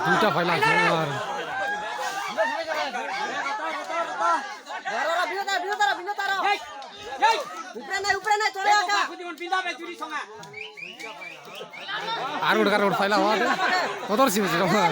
দুটা ফাইলা আর আর ওটা কার ফাইলা হওয়া কতর ছিল তোমার কার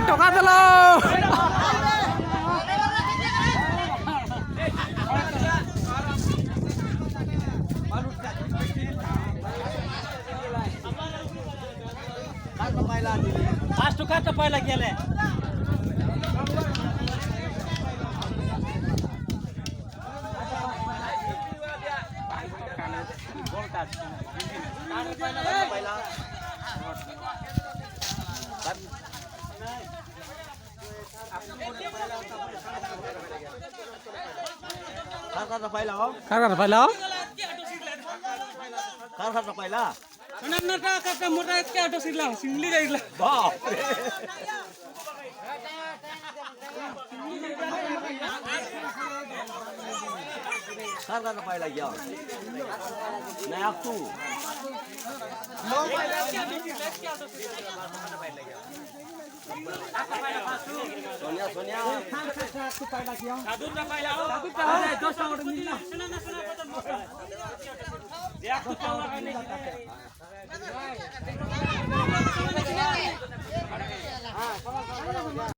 টাকা দিল आज तो काट पहिला गेले Sonia, Sonia. Satu tak payah. Dos orang ni. Dia aku tahu orang ni.